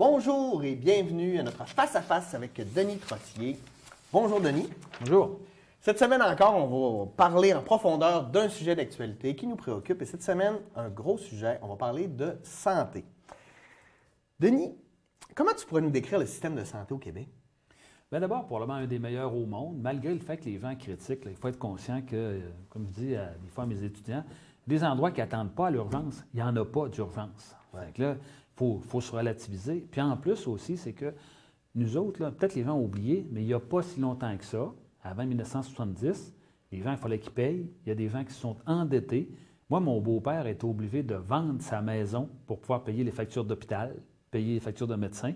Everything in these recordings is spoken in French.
Bonjour et bienvenue à notre face-à-face avec Denis Trottier. Bonjour Denis. Bonjour. Cette semaine encore, on va parler en profondeur d'un sujet d'actualité qui nous préoccupe. Et cette semaine, un gros sujet, on va parler de santé. Denis, comment tu pourrais nous décrire le système de santé au Québec? Bien d'abord, probablement un des meilleurs au monde, malgré le fait que les gens critiquent. Là, il faut être conscient que, comme je dis des fois à mes étudiants, des endroits qui n'attendent pas à l'urgence, il n'y en a pas d'urgence. Ouais. Fait que là, il faut se relativiser. Puis en plus aussi, c'est que nous autres, là, peut-être les gens ont oublié, mais il n'y a pas si longtemps que ça, avant 1970, les gens, il fallait qu'ils payent. Il y a des gens qui se sont endettés. Moi, mon beau-père était obligé de vendre sa maison pour pouvoir payer les factures d'hôpital, payer les factures de médecin.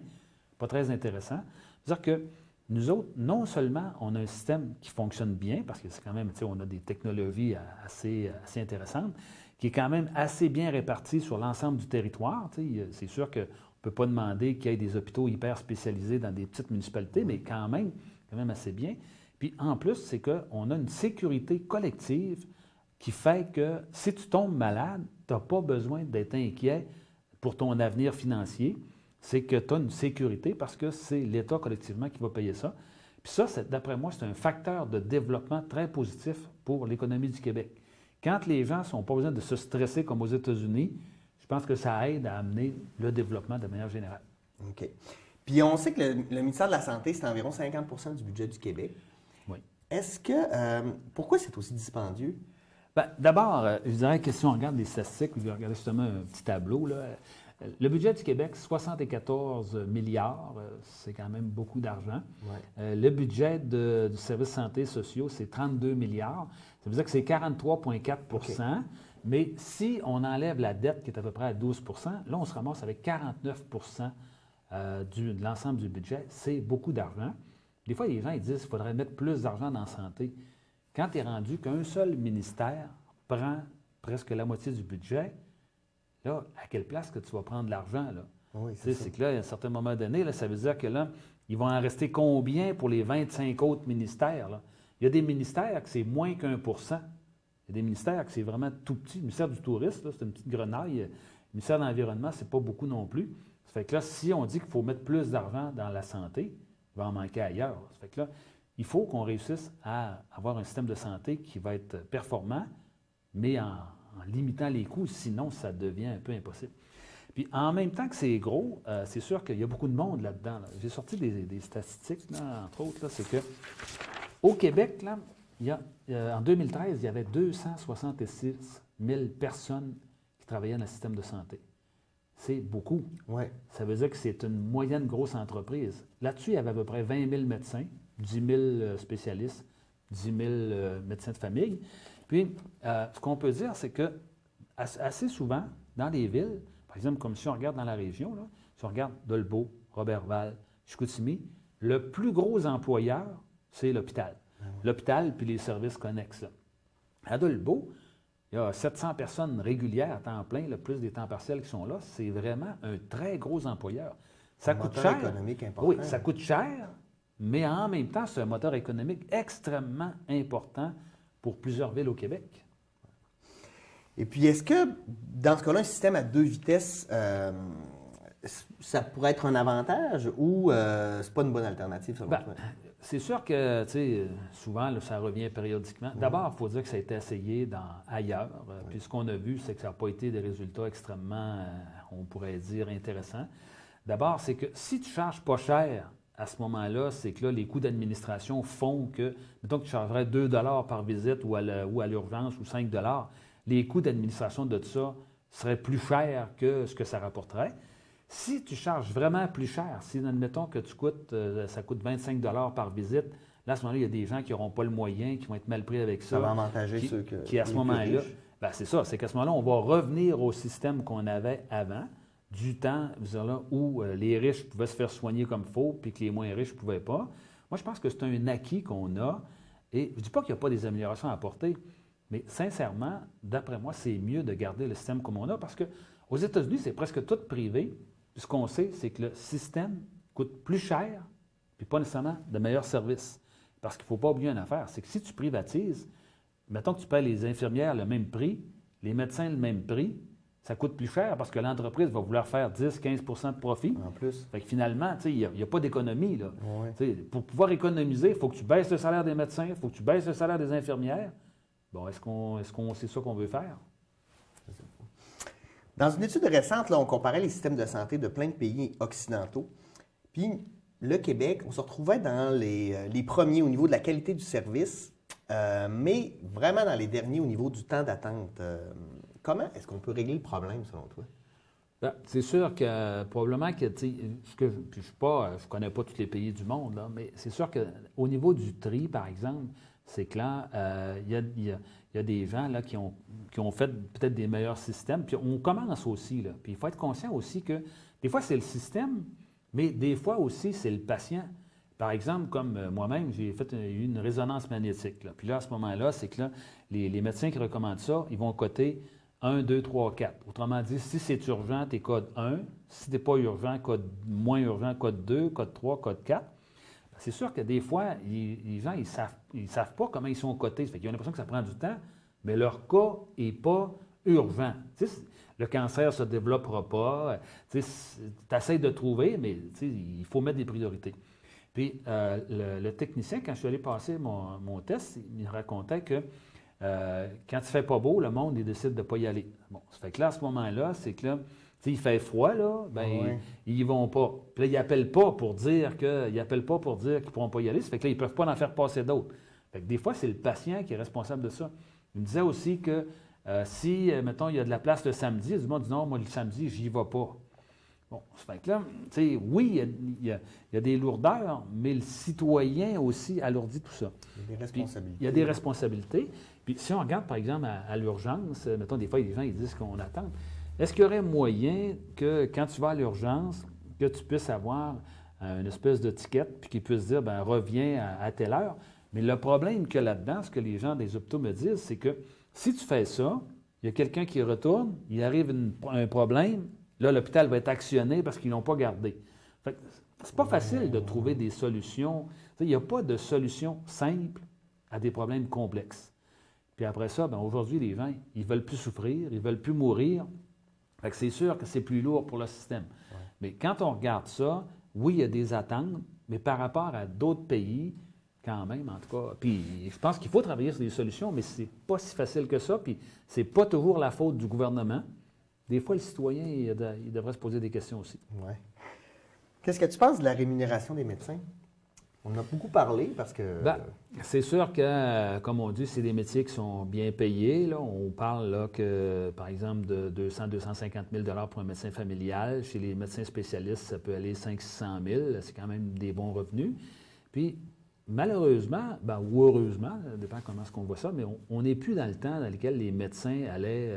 Pas très intéressant. C'est-à-dire que nous autres, non seulement on a un système qui fonctionne bien, parce que c'est quand même, tu sais, on a des technologies assez intéressantes, qui est quand même assez bien réparti sur l'ensemble du territoire. Tu sais, c'est sûr qu'on ne peut pas demander qu'il y ait des hôpitaux hyper spécialisés dans des petites municipalités, mais quand même assez bien. Puis en plus, c'est qu'on a une sécurité collective qui fait que si tu tombes malade, tu n'as pas besoin d'être inquiet pour ton avenir financier. C'est que tu as une sécurité parce que c'est l'État collectivement qui va payer ça. Puis ça, d'après moi, c'est un facteur de développement très positif pour l'économie du Québec. Quand les gens n'ont pas besoin de se stresser comme aux États-Unis, je pense que ça aide à amener le développement de manière générale. OK. Puis on sait que le ministère de la Santé, c'est environ 50 du budget du Québec. Oui. Est-ce que... pourquoi c'est aussi dispendieux? Bien, d'abord, je dirais que si on regarde les statistiques, vous regardez justement un petit tableau, là, le budget du Québec, 74 milliards, c'est quand même beaucoup d'argent. Ouais. Le budget du service santé sociaux, c'est 32 milliards. Ça veut dire que c'est 43,4 OK. Mais si on enlève la dette qui est à peu près à 12 là, on se ramasse avec 49 de l'ensemble du budget. C'est beaucoup d'argent. Des fois, les gens ils disent qu'il faudrait mettre plus d'argent dans la santé. Quand tu es rendu qu'un seul ministère prend presque la moitié du budget, là, à quelle place que tu vas prendre l'argent, là? Oui, C'est que là, à un certain moment donné, là, ça veut dire que là, il va en rester combien pour les 25 autres ministères, là? Il y a des ministères que c'est moins qu'1 Il y a des ministères que c'est vraiment tout petit. Le ministère du Tourisme, là, c'est une petite grenaille. Le ministère de l'Environnement, c'est pas beaucoup non plus. Ça fait que là, si on dit qu'il faut mettre plus d'argent dans la santé, il va en manquer ailleurs. Ça fait que là, il faut qu'on réussisse à avoir un système de santé qui va être performant, mais en limitant les coûts, sinon ça devient un peu impossible. Puis en même temps que c'est gros, c'est sûr qu'il y a beaucoup de monde là-dedans. Là. J'ai sorti des statistiques, là, entre autres, là, c'est que au Québec, là, en 2013, il y avait 266 000 personnes qui travaillaient dans le système de santé. C'est beaucoup. Ouais. Ça veut dire que c'est une moyenne grosse entreprise. Là-dessus, il y avait à peu près 20 000 médecins, 10 000 spécialistes, 10 000 médecins de famille. Puis, ce qu'on peut dire, c'est que assez souvent, dans les villes, par exemple, comme si on regarde dans la région, là, si on regarde Dolbeau, Roberval, Chicoutimi, le plus gros employeur, c'est l'hôpital. Ah oui. L'hôpital puis les services connexes. Là. À Dolbeau, il y a 700 personnes régulières à temps plein, le plus des temps partiels qui sont là. C'est vraiment un très gros employeur. Ça coûte moteur cher. économique important. Oui, ça coûte cher, mais en même temps, c'est un moteur économique extrêmement important pour plusieurs villes au Québec. Et puis, est-ce que, dans ce cas-là, un système à deux vitesses, ça pourrait être un avantage ou c'est pas une bonne alternative, selon toi? C'est sûr que, tu sais, souvent, là, ça revient périodiquement. D'abord, il faut dire que ça a été essayé ailleurs. Puis ce qu'on a vu, c'est que ça n'a pas été des résultats extrêmement, on pourrait dire, intéressants. D'abord, c'est que si tu charges pas cher à ce moment-là, c'est que là, les coûts d'administration font que, mettons que tu chargerais 2 par visite ou à l'urgence ou 5 les coûts d'administration de tout ça seraient plus chers que ce que ça rapporterait. Si tu charges vraiment plus cher, si admettons que ça coûte 25 par visite, là, à ce moment-là, il y a des gens qui n'auront pas le moyen, qui vont être mal pris avec ça. Ça va avantager ceux qui à ce moment-là, bien, c'est ça, c'est qu'à ce moment-là, on va revenir au système qu'on avait avant, du temps là, où les riches pouvaient se faire soigner comme il faut, puis que les moins riches ne pouvaient pas. Moi, je pense que c'est un acquis qu'on a. Et je ne dis pas qu'il n'y a pas des améliorations à apporter, mais sincèrement, d'après moi, c'est mieux de garder le système comme on a parce qu'aux États-Unis, c'est presque tout privé. Puis ce qu'on sait, c'est que le système coûte plus cher, puis pas nécessairement de meilleurs services. Parce qu'il ne faut pas oublier une affaire, c'est que si tu privatises, mettons que tu payes les infirmières le même prix, les médecins le même prix, ça coûte plus cher parce que l'entreprise va vouloir faire 10-15 de profit. En plus. Fait que finalement, il n'y a pas d'économie. Là. Oui. Pour pouvoir économiser, il faut que tu baisses le salaire des médecins, il faut que tu baisses le salaire des infirmières. Bon, c'est ça qu'on veut faire? Dans une étude récente, là, on comparait les systèmes de santé de plein de pays occidentaux. Puis le Québec, on se retrouvait dans les premiers au niveau de la qualité du service, mais vraiment dans les derniers au niveau du temps d'attente. Comment est-ce qu'on peut régler le problème, selon toi? Ben, c'est sûr que probablement que, je ne connais pas tous les pays du monde, là, mais c'est sûr qu'au niveau du tri, par exemple, c'est que là, il y a des gens là, qui ont fait peut-être des meilleurs systèmes. Puis on commence aussi. Là. Puis il faut être conscient aussi que des fois, c'est le système, mais des fois aussi, c'est le patient. Par exemple, comme moi-même, j'ai fait une résonance magnétique. Là. Puis là, à ce moment-là, c'est que là, les médecins qui recommandent ça, ils vont coter 1, 2, 3, 4. Autrement dit, si c'est urgent, tu es code 1. Si tu n'es pas urgent, code moins urgent, code 2, code 3, code 4. C'est sûr que des fois, les gens, ils savent pas comment ils sont cotés. Ils ont l'impression que ça prend du temps, mais leur cas n'est pas urgent. Le cancer ne se développera pas. Tu essaies de trouver, mais il faut mettre des priorités. Puis, le technicien, quand je suis allé passer mon test, il me racontait que quand il ne fait pas beau, le monde, il décide de ne pas y aller. Bon, ça fait que là, à ce moment-là, c'est que là, il fait froid, là, ils n'y vont pas. Puis là, ils n'appellent pas pour dire qu'ils ne pourront pas y aller. Ça fait que là, ils ne peuvent pas en faire passer d'autres. Fait que des fois, c'est le patient qui est responsable de ça. Il me disait aussi que si, mettons, il y a de la place le samedi, du monde dit non, moi, le samedi, j'y vais pas. Bon, ça fait que là, oui, il y a des lourdeurs, mais le citoyen aussi alourdit tout ça. Il y a des responsabilités. Puis, il y a des responsabilités. Puis si on regarde, par exemple, à l'urgence, mettons, des fois, les gens ils disent qu'on attend. Est-ce qu'il y aurait moyen que, quand tu vas à l'urgence, que tu puisses avoir une espèce de ticket, puis qu'ils puissent dire, bien, reviens à telle heure? Mais le problème qu'il y a là-dedans, ce que les gens des hôpitaux me disent, c'est que si tu fais ça, il y a quelqu'un qui retourne, il arrive un problème, là, l'hôpital va être actionné parce qu'ils ne l'ont pas gardé. Fait que c'est pas facile de trouver des solutions. Il n'y a pas de solution simple à des problèmes complexes. Puis après ça, bien, aujourd'hui, les gens, ils ne veulent plus souffrir, ils ne veulent plus mourir. Fait que c'est sûr que c'est plus lourd pour le système. Ouais. Mais quand on regarde ça, oui, il y a des attentes, mais par rapport à d'autres pays, quand même, en tout cas. Puis je pense qu'il faut travailler sur des solutions, mais c'est pas si facile que ça. Puis c'est pas toujours la faute du gouvernement. Des fois, le citoyen, il devrait se poser des questions aussi. Oui. Qu'est-ce que tu penses de la rémunération des médecins? On en a beaucoup parlé parce que... Bien, c'est sûr que, comme on dit, c'est des métiers qui sont bien payés. Là. On parle là, que, par exemple, de 200-250 000 $ pour un médecin familial. Chez les médecins spécialistes, ça peut aller 500-600 000. C'est quand même des bons revenus. Puis, malheureusement, ou heureusement, ça dépend comment est-ce qu'on voit ça, mais on n'est plus dans le temps dans lequel les médecins allaient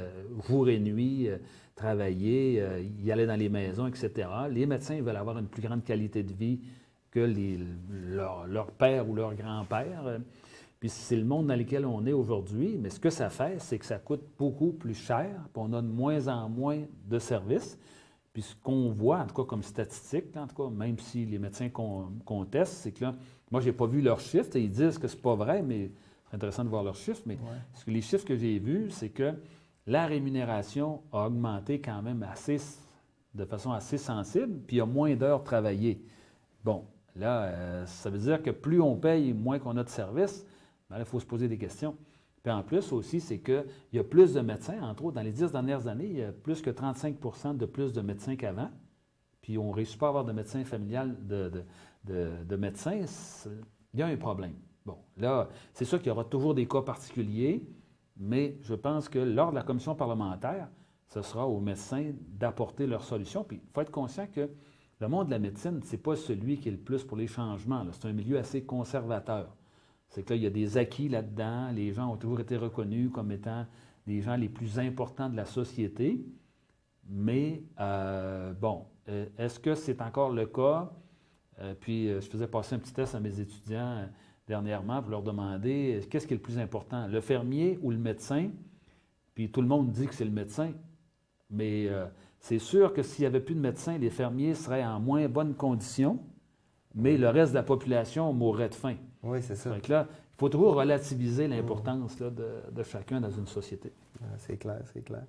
jour et nuit travailler, y allaient dans les maisons, etc. Les médecins veulent avoir une plus grande qualité de vie que leur père ou leur grand-père. Puis c'est le monde dans lequel on est aujourd'hui, mais ce que ça fait, c'est que ça coûte beaucoup plus cher, puis on a de moins en moins de services. Puis ce qu'on voit, en tout cas comme statistique, en tout cas, même si les médecins contestent, c'est que là, moi, je n'ai pas vu leurs chiffres, ils disent que c'est pas vrai, mais c'est intéressant de voir leurs chiffres, mais les chiffres que j'ai vus, c'est que la rémunération a augmenté quand même de façon assez sensible, puis il y a moins d'heures travaillées. Bon, là, ça veut dire que plus on paye, moins qu'on a de services, bien, là, il faut se poser des questions. Puis en plus aussi, c'est qu'il y a plus de médecins, entre autres, dans les 10 dernières années, il y a plus que 35 % de plus de médecins qu'avant. Puis on ne réussit pas à avoir de médecin familial, de médecins. Il y a un problème. Bon, là, c'est sûr qu'il y aura toujours des cas particuliers, mais je pense que lors de la commission parlementaire, ce sera aux médecins d'apporter leurs solutions. Puis il faut être conscient que le monde de la médecine, ce n'est pas celui qui est le plus pour les changements. C'est un milieu assez conservateur. C'est que là, il y a des acquis là-dedans. Les gens ont toujours été reconnus comme étant les gens les plus importants de la société. Mais, est-ce que c'est encore le cas? Puis, je faisais passer un petit test à mes étudiants dernièrement pour leur demander qu'est-ce qui est le plus important, le fermier ou le médecin? Puis, tout le monde dit que c'est le médecin. Mais c'est sûr que s'il n'y avait plus de médecins, les fermiers seraient en moins bonne condition, mais le reste de la population mourrait de faim. Oui, c'est ça. Donc là, il faut toujours relativiser l'importance là, de chacun dans une société. C'est clair, c'est clair.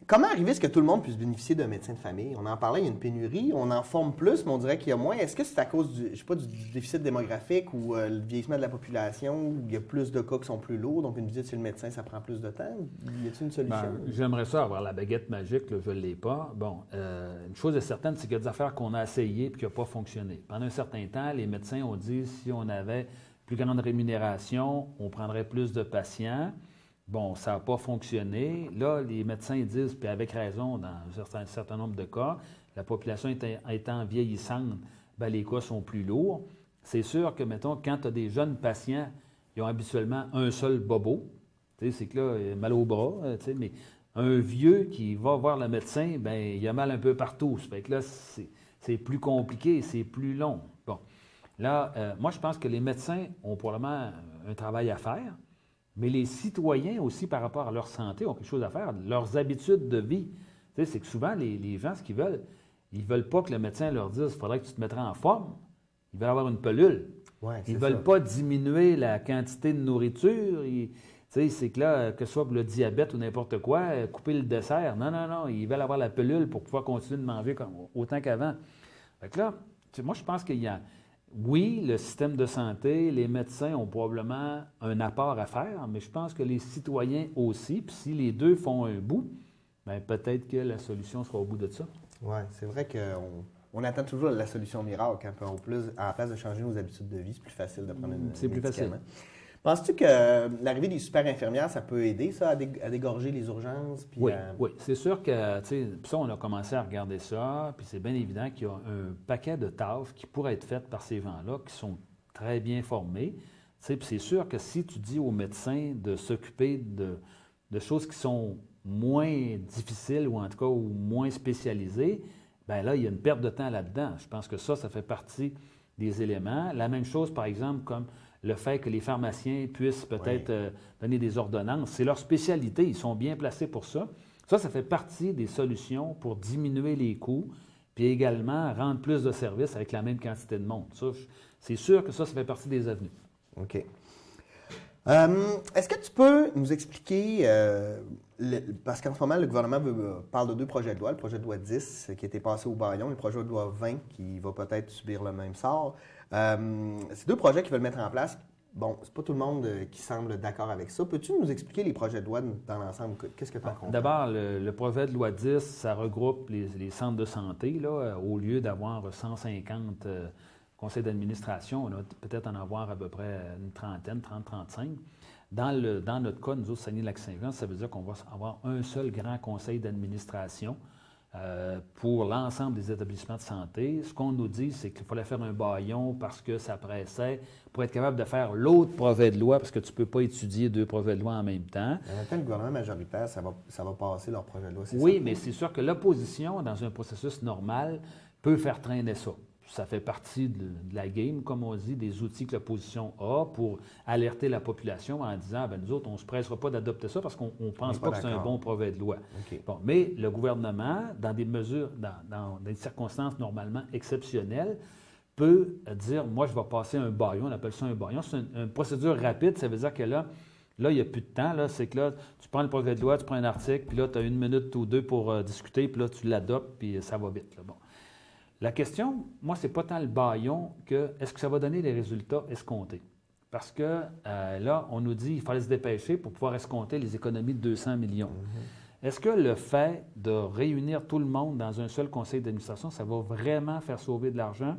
Comment arriver à ce que tout le monde puisse bénéficier d'un médecin de famille? On en parlait, il y a une pénurie, on en forme plus, mais on dirait qu'il y a moins. Est-ce que c'est à cause du, je sais pas, du déficit démographique ou le vieillissement de la population, où il y a plus de cas qui sont plus lourds, donc une visite chez le médecin, ça prend plus de temps? Y a-t-il une solution? J'aimerais ça avoir la baguette magique, là, je ne l'ai pas. Bon, une chose est certaine, c'est qu'il y a des affaires qu'on a essayées et qui n'ont pas fonctionné. Pendant un certain temps, les médecins ont dit si on avait plus grande rémunération, on prendrait plus de patients. Bon, ça n'a pas fonctionné. Là, les médecins disent, puis avec raison, dans un certain nombre de cas, la population étant vieillissante, bien, les cas sont plus lourds. C'est sûr que, mettons, quand tu as des jeunes patients, ils ont habituellement un seul bobo. Tu sais, c'est que là, il a mal au bras, tu sais, mais un vieux qui va voir le médecin, bien, il a mal un peu partout. Ça fait que là, c'est plus compliqué, c'est plus long. Bon. Là, moi, je pense que les médecins ont probablement un travail à faire. Mais les citoyens aussi, par rapport à leur santé, ont quelque chose à faire, leurs habitudes de vie. Tu sais, c'est que souvent, les gens, ce qu'ils veulent, ils ne veulent pas que le médecin leur dise « il faudrait que tu te mettras en forme ». Ils veulent avoir une pelule. Ouais, Ils ne veulent pas diminuer la quantité de nourriture. Tu sais, c'est que là, que ce soit pour le diabète ou n'importe quoi, couper le dessert. Non, non, non. Ils veulent avoir la pelule pour pouvoir continuer de manger autant qu'avant. Fait que là, moi, je pense qu'il y a... Oui, le système de santé, les médecins ont probablement un apport à faire, mais je pense que les citoyens aussi, puis si les deux font un bout, bien, peut-être que la solution sera au bout de ça. Oui, c'est vrai qu'on attend toujours la solution miracle. Hein, à la place de changer nos habitudes de vie, c'est plus facile de prendre un C'est plus facile. Penses-tu que l'arrivée des super infirmières, ça peut aider ça, à dégorger les urgences? Puis oui, oui. C'est sûr que, tu sais, ça, on a commencé à regarder ça, puis c'est bien évident qu'il y a un paquet de tâches qui pourraient être faites par ces gens-là qui sont très bien formés. Tu sais, puis c'est sûr que si tu dis aux médecins de s'occuper de choses qui sont moins difficiles ou en tout cas ou moins spécialisées, bien là, il y a une perte de temps là-dedans. Je pense que ça fait partie des éléments. La même chose, par exemple, comme le fait que les pharmaciens puissent peut-être donner des ordonnances. C'est leur spécialité, ils sont bien placés pour ça. Ça fait partie des solutions pour diminuer les coûts, puis également rendre plus de services avec la même quantité de monde. Ça, c'est sûr que ça fait partie des avenues. OK. Est-ce que tu peux nous expliquer, parce qu'en ce moment, le gouvernement parle de 2 projets de loi, le projet de loi 10 qui a été passé au bâillon, et le projet de loi 20 qui va peut-être subir le même sort. Ces 2 projets qu'ils veulent mettre en place, bon, c'est pas tout le monde qui semble d'accord avec ça. Peux-tu nous expliquer les projets de loi dans l'ensemble? Qu'est-ce que tu en comprends? D'abord, le projet de loi 10, ça regroupe les centres de santé. Là, au lieu d'avoir 150 conseils d'administration, on va peut-être en avoir à peu près une trentaine, 30-35. Dans notre cas, nous autres, Saguenay-Lac-Saint-Jean, ça veut dire qu'on va avoir un seul grand conseil d'administration pour l'ensemble des établissements de santé. Ce qu'on nous dit, c'est qu'il fallait faire un bâillon parce que ça pressait pour être capable de faire l'autre projet de loi, parce que tu ne peux pas étudier 2 projets de loi en même temps. En même temps, le gouvernement majoritaire, ça va passer leur projet de loi. Oui, mais c'est sûr que l'opposition, dans un processus normal, peut faire traîner ça. Ça fait partie de la game, comme on dit, des outils que l'opposition a pour alerter la population en disant « nous autres, on ne se pressera pas d'adopter ça parce qu'on ne pense pas que c'est un bon projet de loi. Okay. » Bon, mais le gouvernement, dans des mesures, dans des circonstances normalement exceptionnelles, peut dire « moi, je vais passer un bâillon », on appelle ça un bâillon. C'est une procédure rapide, ça veut dire que là, il n'y a plus de temps. Là, c'est que là, tu prends le projet de loi, tu prends un article, puis là, tu as 1 minute ou 2 pour discuter, puis là, tu l'adoptes, puis ça va vite. Là. Bon. La question, moi, ce n'est pas tant le bâillon que est-ce que ça va donner les résultats escomptés? Parce que là, on nous dit qu'il fallait se dépêcher pour pouvoir escompter les économies de 200 millions. Mm-hmm. Est-ce que le fait de réunir tout le monde dans un seul conseil d'administration, ça va vraiment faire sauver de l'argent?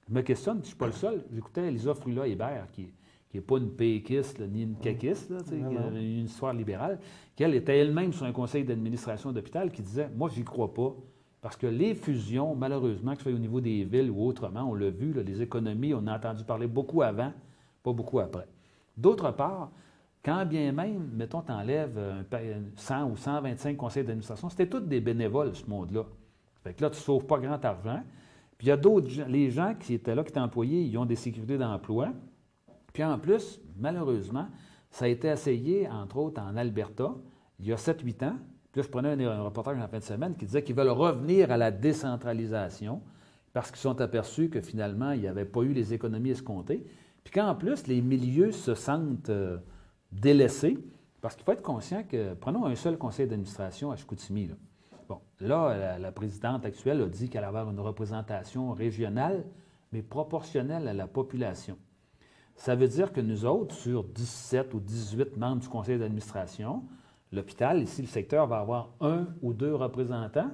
Je me questionne, je ne suis pas le seul. J'écoutais Elisa Frula-Hébert, qui n'est pas une péquiste là, ni une caquiste, là, une histoire libérale, qui, elle, était elle-même sur un conseil d'administration d'hôpital qui disait « moi, j'y crois pas ». Parce que les fusions, malheureusement, que ce soit au niveau des villes ou autrement, on l'a vu, là, les économies, on a entendu parler beaucoup avant, pas beaucoup après. D'autre part, quand bien même, mettons, tu enlèves 100 ou 125 conseils d'administration, c'était tous des bénévoles, ce monde-là. Fait que là, tu ne sauves pas grand argent. Puis il y a d'autres gens, les gens qui étaient là, qui étaient employés, ils ont des sécurités d'emploi. Puis en plus, malheureusement, ça a été essayé, entre autres, en Alberta, il y a 7-8 ans. Puis là, je prenais un reportage en fin de semaine qui disait qu'ils veulent revenir à la décentralisation parce qu'ils sont aperçus que finalement, il n'y avait pas eu les économies escomptées. Puis qu'en plus, les milieux se sentent délaissés Parce qu'il faut être conscient que, prenons un seul conseil d'administration à Chicoutimi. Là. Bon, là, la présidente actuelle a dit qu'elle allait avoir une représentation régionale, mais proportionnelle à la population. Ça veut dire que nous autres, sur 17 ou 18 membres du conseil d'administration, l'hôpital, ici, le secteur, va avoir 1 ou 2 représentants.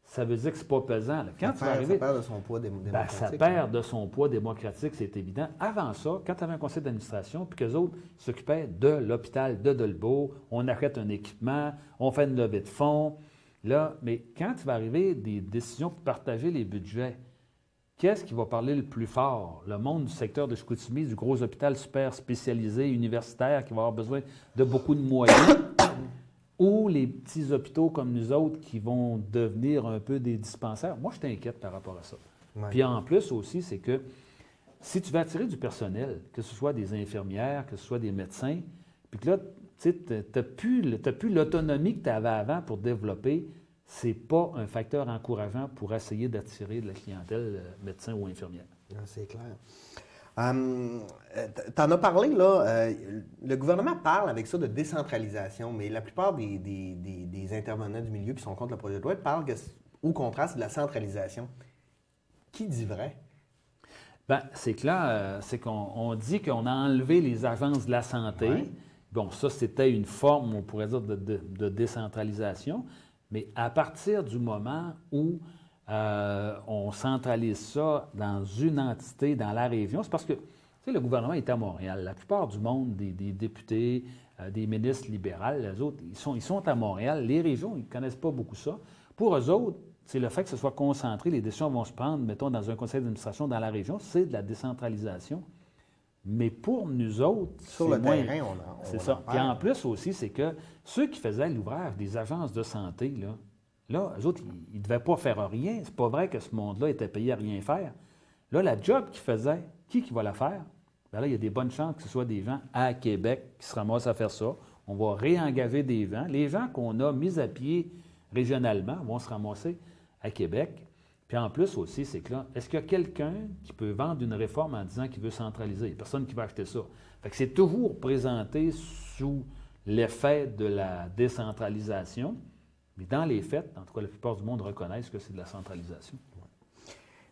Ça veut dire que ce n'est pas pesant. Là. Quand tu vas arriver, ça perd de son poids démocratique. Ça perd de son poids démocratique, c'est évident. Avant ça, quand tu avais un conseil d'administration, puis qu'eux autres s'occupaient de l'hôpital de Dolbeau, on achète un équipement, on fait une levée de fonds. Là, mais quand tu vas arriver des décisions pour partager les budgets, qu'est-ce qui va parler le plus fort? Le monde du secteur de Chicoutimi, du gros hôpital super spécialisé, universitaire, qui va avoir besoin de beaucoup de moyens, ou les petits hôpitaux comme nous autres qui vont devenir un peu des dispensaires? Moi, je t'inquiète par rapport à ça. Ouais. Puis en plus aussi, c'est que si tu veux attirer du personnel, que ce soit des infirmières, que ce soit des médecins, puis que là, tu n'as plus l'autonomie que tu avais avant pour développer, ce n'est pas un facteur encourageant pour essayer d'attirer de la clientèle médecin ou infirmière. C'est clair. Tu en as parlé, là. Le gouvernement parle avec ça de décentralisation, mais la plupart des intervenants du milieu qui sont contre le projet de loi parlent au contraire, c'est de la centralisation. Qui dit vrai? Bien, c'est que là, c'est qu'on dit qu'on a enlevé les agences de la santé. Ouais. Bon, ça, c'était une forme, on pourrait dire, de décentralisation. Mais à partir du moment où on centralise ça dans une entité, dans la région, c'est parce que, tu sais, le gouvernement est à Montréal. La plupart du monde, des députés, des ministres libéraux, les autres, ils sont à Montréal. Les régions, ils ne connaissent pas beaucoup ça. Pour eux autres, c'est le fait que ce soit concentré, les décisions vont se prendre, mettons, dans un conseil d'administration dans la région, c'est de la décentralisation. Mais pour nous autres, sur le terrain, c'est ça. Puis en plus aussi, c'est que ceux qui faisaient l'ouvrage des agences de santé, là eux autres, ils ne devaient pas faire rien. C'est pas vrai que ce monde-là était payé à rien faire. Là, la job qu'ils faisaient, qui va la faire? Bien là, il y a des bonnes chances que ce soit des gens à Québec qui se ramassent à faire ça. On va réengager des gens. Les gens qu'on a mis à pied régionalement vont se ramasser à Québec. Puis en plus aussi, c'est que là, est-ce qu'il y a quelqu'un qui peut vendre une réforme en disant qu'il veut centraliser? Il n'y a personne qui va acheter ça. Fait que c'est toujours présenté sous l'effet de la décentralisation, mais dans les faits, en tout cas, la plupart du monde reconnaissent que c'est de la centralisation.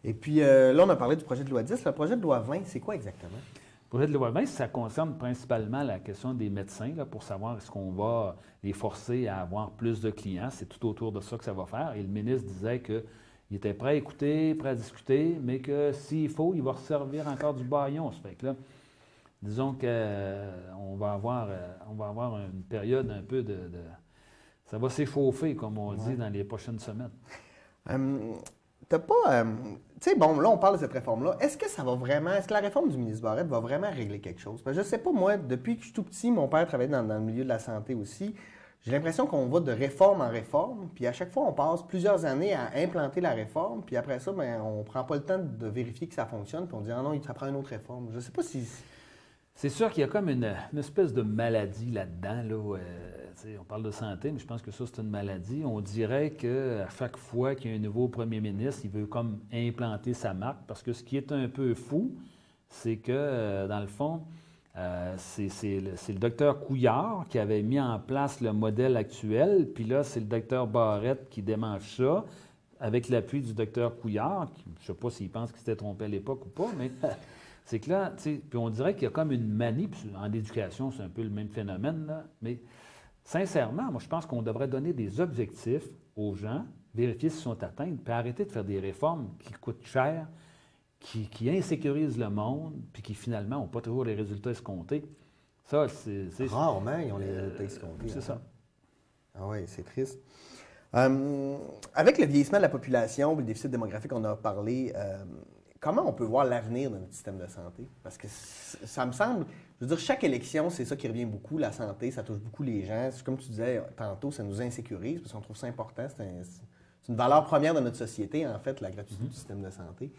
Et puis là, on a parlé du projet de loi 10. Le projet de loi 20, c'est quoi exactement? Le projet de loi 20, ça concerne principalement la question des médecins, là, pour savoir est-ce qu'on va les forcer à avoir plus de clients. C'est tout autour de ça que ça va faire. Et le ministre disait que il était prêt à écouter, prêt à discuter, mais que s'il faut, il va resservir encore du bâillon. Ça fait que là, disons qu'on va avoir une période un peu ça va s'échauffer, comme on dit, dans les prochaines semaines. T'as pas... tu sais, bon, là, on parle de cette réforme-là. Est-ce que la réforme du ministre Barrette va vraiment régler quelque chose? Parce que je sais pas, moi, depuis que je suis tout petit, mon père travaillait dans le milieu de la santé aussi. J'ai l'impression qu'on va de réforme en réforme, puis à chaque fois, on passe plusieurs années à implanter la réforme, puis après ça, bien, on ne prend pas le temps de vérifier que ça fonctionne, puis on dit « Ah non, ça prend une autre réforme ». Je ne sais pas si... C'est sûr qu'il y a comme une espèce de maladie là-dedans. Là, on parle de santé, mais je pense que ça, c'est une maladie. On dirait qu'à chaque fois qu'il y a un nouveau premier ministre, il veut comme implanter sa marque, parce que ce qui est un peu fou, c'est que, dans le fond, c'est le docteur Couillard qui avait mis en place le modèle actuel, puis là, c'est le docteur Barrette qui démange ça, avec l'appui du docteur Couillard, qui, je ne sais pas s'il pense qu'il s'était trompé à l'époque ou pas, mais c'est que là, tu sais, puis on dirait qu'il y a comme une manie, puis en éducation, c'est un peu le même phénomène, là, mais sincèrement, moi, je pense qu'on devrait donner des objectifs aux gens, vérifier s'ils sont atteints, puis arrêter de faire des réformes qui coûtent cher, qui insécurisent le monde, puis qui finalement n'ont pas toujours les résultats escomptés. Ça, c'est... Rarement, ils ont les résultats escomptés. C'est ça. Ah oui, c'est triste. Avec le vieillissement de la population, le déficit démographique, on a parlé, comment on peut voir l'avenir de notre système de santé? Parce que ça me semble, je veux dire, chaque élection, c'est ça qui revient beaucoup, la santé, ça touche beaucoup les gens. Comme tu disais tantôt, ça nous insécurise, parce qu'on trouve ça important. C'est une valeur première de notre société, en fait, la gratuité du système de santé.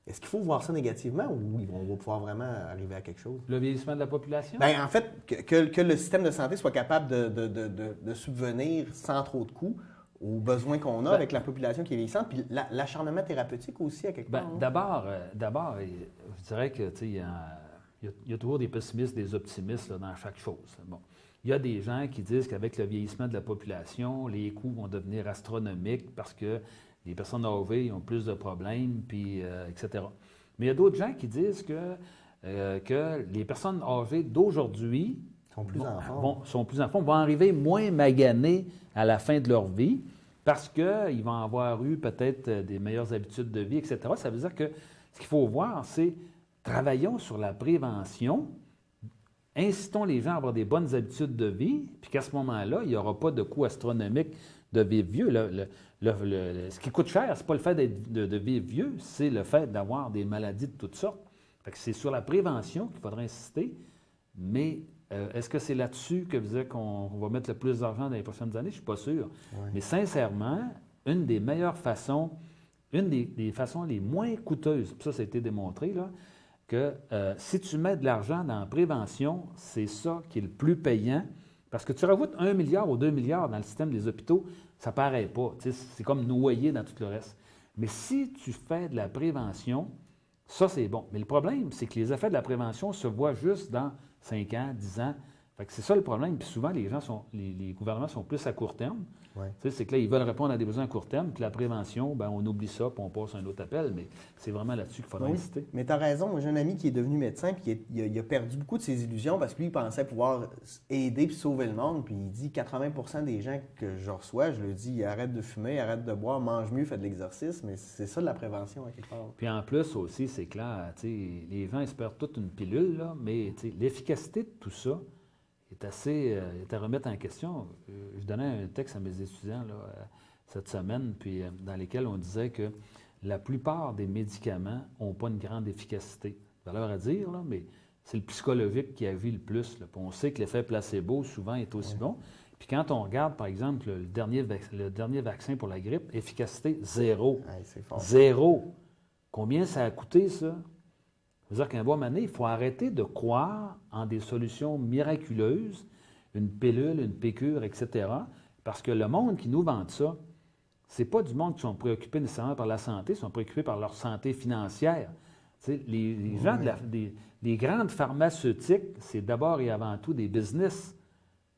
Est-ce qu'il faut voir ça négativement ou on va pouvoir vraiment arriver à quelque chose? Le vieillissement de la population? Bien, en fait, que le système de santé soit capable de subvenir sans trop de coûts aux besoins qu'on a avec la population qui est vieillissante, puis l'acharnement thérapeutique aussi, à quelque part. D'abord, je dirais que il y a toujours des pessimistes, des optimistes là, dans chaque chose. Bon. Il y a des gens qui disent qu'avec le vieillissement de la population, les coûts vont devenir astronomiques parce que les personnes âgées ont plus de problèmes, puis, etc. Mais il y a d'autres gens qui disent que les personnes âgées d'aujourd'hui Sont plus en forme, vont arriver moins maganés à la fin de leur vie parce qu'ils vont avoir eu peut-être des meilleures habitudes de vie, etc. Ça veut dire que ce qu'il faut voir, c'est travaillons sur la prévention, incitons les gens à avoir des bonnes habitudes de vie, puis qu'à ce moment-là, il n'y aura pas de coût astronomique de vivre vieux. Ce qui coûte cher, ce n'est pas le fait de vivre vieux, c'est le fait d'avoir des maladies de toutes sortes. Fait que c'est sur la prévention qu'il faudrait insister, mais est-ce que c'est là-dessus que vous dites qu'on va mettre le plus d'argent dans les prochaines années? Je ne suis pas sûr. Ouais. Mais sincèrement, une des meilleures façons, une des façons les moins coûteuses, puis ça a été démontré, là, que si tu mets de l'argent dans la prévention, c'est ça qui est le plus payant. Parce que tu rajoutes 1 milliard ou 2 milliards dans le système des hôpitaux, ça ne paraît pas. C'est comme noyé dans tout le reste. Mais si tu fais de la prévention, ça, c'est bon. Mais le problème, c'est que les effets de la prévention se voient juste dans 5 ans, 10 ans. Fait que c'est ça le problème. Puis souvent, les gouvernements sont plus à court terme. Ouais. C'est que là, ils veulent répondre à des besoins à court terme. Puis la prévention, bien, on oublie ça, puis on passe à un autre appel. Mais c'est vraiment là-dessus qu'il faudrait insister. Mais tu as raison. Moi, j'ai un ami qui est devenu médecin, puis il a perdu beaucoup de ses illusions parce que lui, il pensait pouvoir aider puis sauver le monde. Puis il dit 80% des gens que je reçois, je leur dis arrête de fumer, arrête de boire, mange mieux, fais de l'exercice. Mais c'est ça de la prévention, à quelque part. Puis en plus aussi, c'est clair, les gens espèrent toute une pilule, là, mais l'efficacité de tout ça est à remettre en question. Je donnais un texte à mes étudiants là, cette semaine, puis dans lequel on disait que la plupart des médicaments n'ont pas une grande efficacité. Valeur à dire, là, mais c'est le psychologique qui agit le plus. Là. Puis on sait que l'effet placebo, souvent, est aussi bon. Puis quand on regarde, par exemple, le dernier vaccin pour la grippe, efficacité, 0. C'est fort. 0. Combien ça a coûté, ça? Ça veut dire qu'à un bon moment donné, il faut arrêter de croire en des solutions miraculeuses, une pilule, une piqûre, etc. Parce que le monde qui nous vend ça, c'est pas du monde qui sont préoccupés nécessairement par la santé, ils sont préoccupés par leur santé financière. Les gens des grandes pharmaceutiques, c'est d'abord et avant tout des business.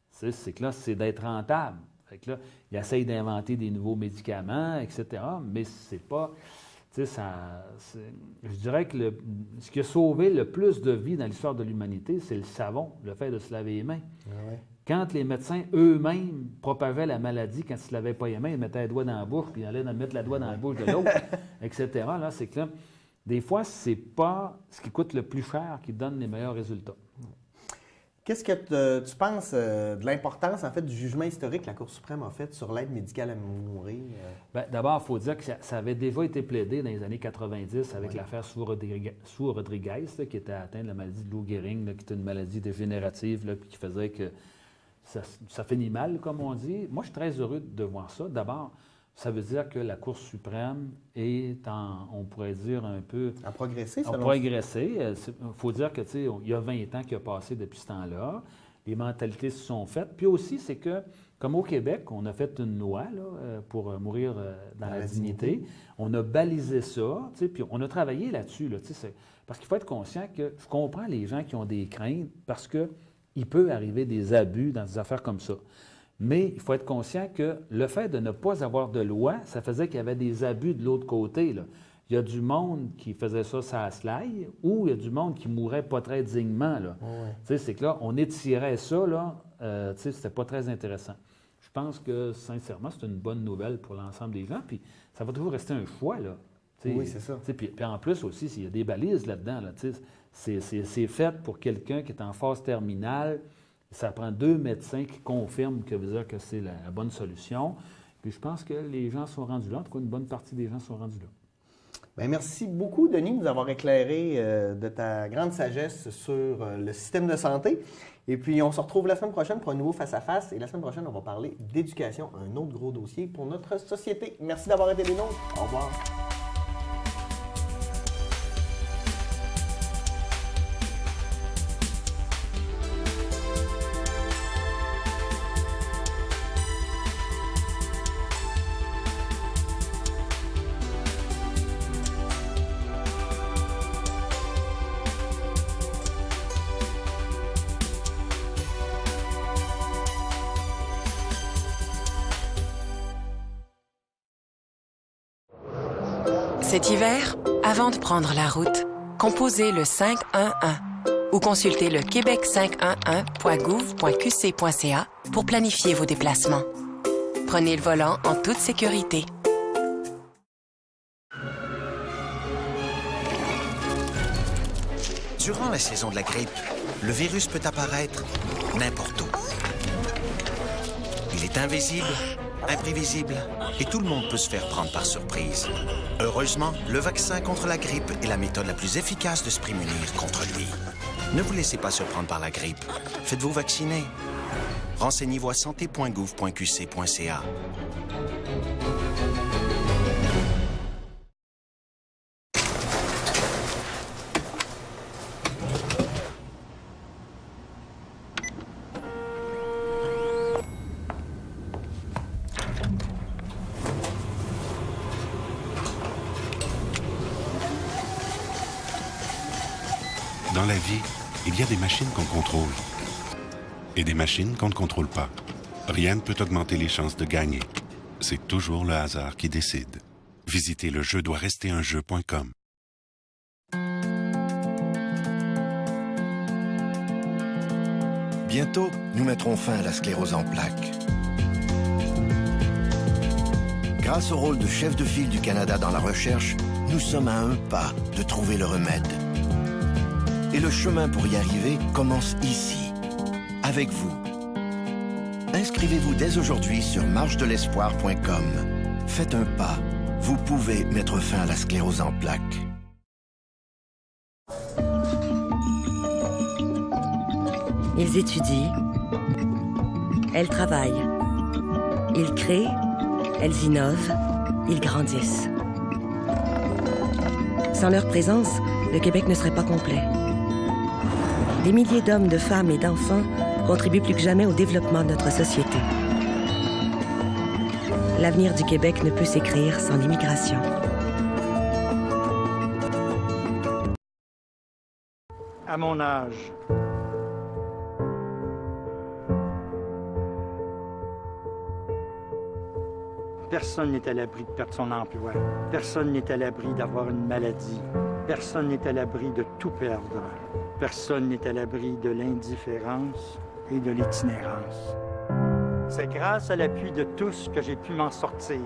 C'est que là, c'est d'être rentable. Fait que là, ils essayent d'inventer des nouveaux médicaments, etc., mais c'est pas... je dirais que ce qui a sauvé le plus de vies dans l'histoire de l'humanité, c'est le savon, le fait de se laver les mains. Ouais. Quand les médecins eux-mêmes propageaient la maladie, quand ils ne se lavaient pas les mains, ils mettaient le doigt dans la bouche, puis ils allaient mettre le doigt dans la bouche de l'autre, etc. Là, c'est que là, des fois, ce n'est pas ce qui coûte le plus cher qui donne les meilleurs résultats. Qu'est-ce que tu penses de l'importance, en fait, du jugement historique que la Cour suprême a fait sur l'aide médicale à mourir? Bien, d'abord, il faut dire que ça avait déjà été plaidé dans les années 90 avec l'affaire Sue Rodriguez, là, qui était atteinte de la maladie de Lou Gehrig, là, qui était une maladie dégénérative, là, puis qui faisait que ça finit mal, comme on dit. Moi, je suis très heureux de voir ça. D'abord, ça veut dire que la Cour suprême est on pourrait dire un peu... A progressé, selon... A progressé. Il faut dire que, tu sais, il y a 20 ans qui a passé depuis ce temps-là. Les mentalités se sont faites. Puis aussi, c'est que, comme au Québec, on a fait une loi là, pour mourir dans la dignité. On a balisé ça, tu sais, puis on a travaillé là-dessus. Là, tu sais, parce qu'il faut être conscient que je comprends les gens qui ont des craintes parce qu'il peut arriver des abus dans des affaires comme ça. Mais il faut être conscient que le fait de ne pas avoir de loi, ça faisait qu'il y avait des abus de l'autre côté. Là. Il y a du monde qui faisait ça à slaille ou il y a du monde qui mourait pas très dignement. Là. Ouais. C'est que là, on étirait ça, là, c'était pas très intéressant. Je pense que, sincèrement, c'est une bonne nouvelle pour l'ensemble des gens. Puis ça va toujours rester un choix. Là. Oui, c'est ça. Puis en plus aussi, il y a des balises là-dedans. Là, c'est fait pour quelqu'un qui est en phase terminale. Ça prend 2 médecins qui confirment que c'est la bonne solution. Puis je pense que les gens sont rendus là. En tout cas, une bonne partie des gens sont rendus là. Bien, merci beaucoup, Denis, de nous avoir éclairé de ta grande sagesse sur le système de santé. Et puis, on se retrouve la semaine prochaine pour un nouveau face-à-face. Et la semaine prochaine, on va parler d'éducation, un autre gros dossier pour notre société. Merci d'avoir été des nôtres. Au revoir. Cet hiver, avant de prendre la route, composez le 511 ou consultez le québec511.gouv.qc.ca pour planifier vos déplacements. Prenez le volant en toute sécurité. Durant la saison de la grippe, le virus peut apparaître n'importe où. Il est invisible, imprévisible, et tout le monde peut se faire prendre par surprise. Heureusement, le vaccin contre la grippe est la méthode la plus efficace de se prémunir contre lui. Ne vous laissez pas surprendre par la grippe. Faites-vous vacciner. Renseignez-vous à santé.gouv.qc.ca. Dans la vie, il y a des machines qu'on contrôle et des machines qu'on ne contrôle pas. Rien ne peut augmenter les chances de gagner. C'est toujours le hasard qui décide. Visitez le jeu-doit-rester-un-jeu.com. Bientôt, nous mettrons fin à la sclérose en plaques. Grâce au rôle de chef de file du Canada dans la recherche, nous sommes à un pas de trouver le remède. Et le chemin pour y arriver commence ici, avec vous. Inscrivez-vous dès aujourd'hui sur marchedelespoir.com. Faites un pas. Vous pouvez mettre fin à la sclérose en plaques. Ils étudient, elles travaillent, ils créent, elles innovent, ils grandissent. Sans leur présence, le Québec ne serait pas complet. Des milliers d'hommes, de femmes et d'enfants contribuent plus que jamais au développement de notre société. L'avenir du Québec ne peut s'écrire sans l'immigration. À mon âge, personne n'est à l'abri de perdre son emploi. Personne n'est à l'abri d'avoir une maladie. Personne n'est à l'abri de tout perdre. Personne n'est à l'abri de l'indifférence et de l'itinérance. C'est grâce à l'appui de tous que j'ai pu m'en sortir.